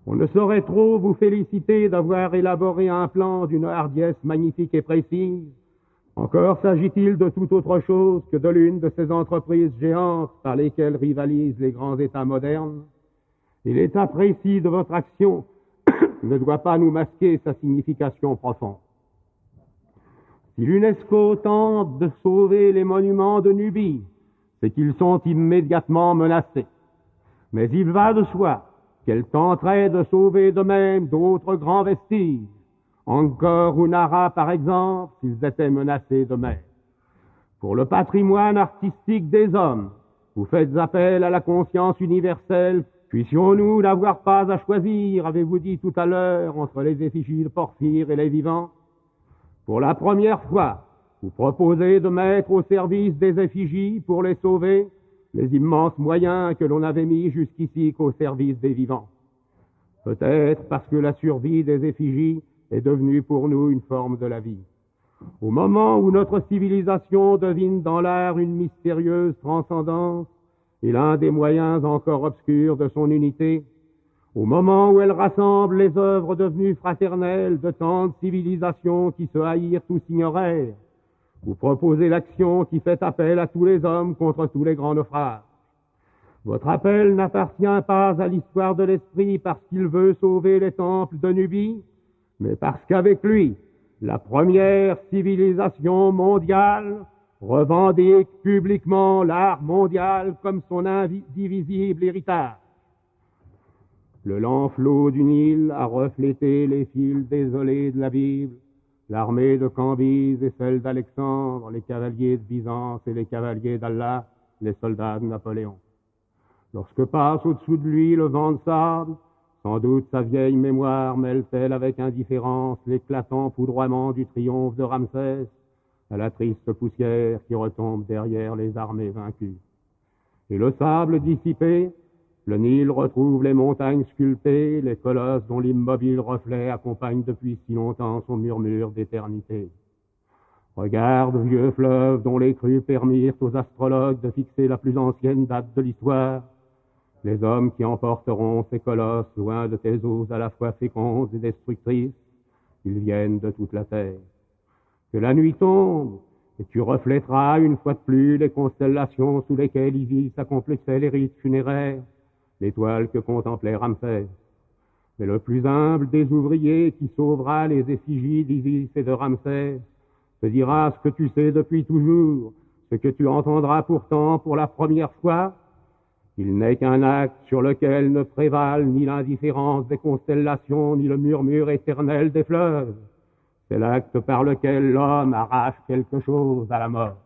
On ne saurait trop vous féliciter d'avoir élaboré un plan d'une hardiesse magnifique et précise. Encore s'agit-il de toute autre chose que de l'une de ces entreprises géantes par lesquelles rivalisent les grands États modernes. Et l'état précis de votre action ne doit pas nous masquer sa signification profonde. Si l'UNESCO tente de sauver les monuments de Nubie, c'est qu'ils sont immédiatement menacés. Mais il va de soi qu'elle tenterait de sauver de même d'autres grands vestiges, Angkor ou Nara par exemple, s'ils étaient menacés de même. Pour le patrimoine artistique des hommes, vous faites appel à la conscience universelle. Puissions-nous n'avoir pas à choisir, avez-vous dit tout à l'heure, entre les effigies de Porphyre et les vivants? Pour la première fois, vous proposez de mettre au service des effigies, pour les sauver, les immenses moyens que l'on avait mis jusqu'ici qu'au service des vivants. Peut-être parce que la survie des effigies est devenue pour nous une forme de la vie. Au moment où notre civilisation devine dans l'art une mystérieuse transcendance et l'un des moyens encore obscurs de son unité, au moment où elle rassemble les œuvres devenues fraternelles de tant de civilisations qui se haïrent ou s'ignorèrent, vous proposez l'action qui fait appel à tous les hommes contre tous les grands naufrages. Votre appel n'appartient pas à l'histoire de l'esprit parce qu'il veut sauver les temples de Nubie, mais parce qu'avec lui, la première civilisation mondiale revendique publiquement l'art mondial comme son indivisible héritage. Le lent flot du Nil a reflété les fils désolés de la Bible, l'armée de Cambyse et celle d'Alexandre, les cavaliers de Byzance et les cavaliers d'Allah, les soldats de Napoléon. Lorsque passe au-dessous de lui le vent de sable, sans doute sa vieille mémoire mêle-t-elle avec indifférence l'éclatant foudroiement du triomphe de Ramsès à la triste poussière qui retombe derrière les armées vaincues. Et le sable dissipé, le Nil retrouve les montagnes sculptées, les colosses dont l'immobile reflet accompagne depuis si longtemps son murmure d'éternité. Regarde, vieux fleuve dont les crues permirent aux astrologues de fixer la plus ancienne date de l'histoire, les hommes qui emporteront ces colosses loin de tes eaux à la fois fécondes et destructrices, ils viennent de toute la terre. Que la nuit tombe, et tu reflèteras une fois de plus les constellations sous lesquelles Isis accomplissait les rites funéraires, l'étoile que contemplait Ramsès. Mais le plus humble des ouvriers qui sauvera les effigies d'Isis et de Ramsès te dira ce que tu sais depuis toujours, ce que tu entendras pourtant pour la première fois. Il n'est qu'un acte sur lequel ne prévalent ni l'indifférence des constellations, ni le murmure éternel des fleuves. C'est l'acte par lequel l'homme arrache quelque chose à la mort.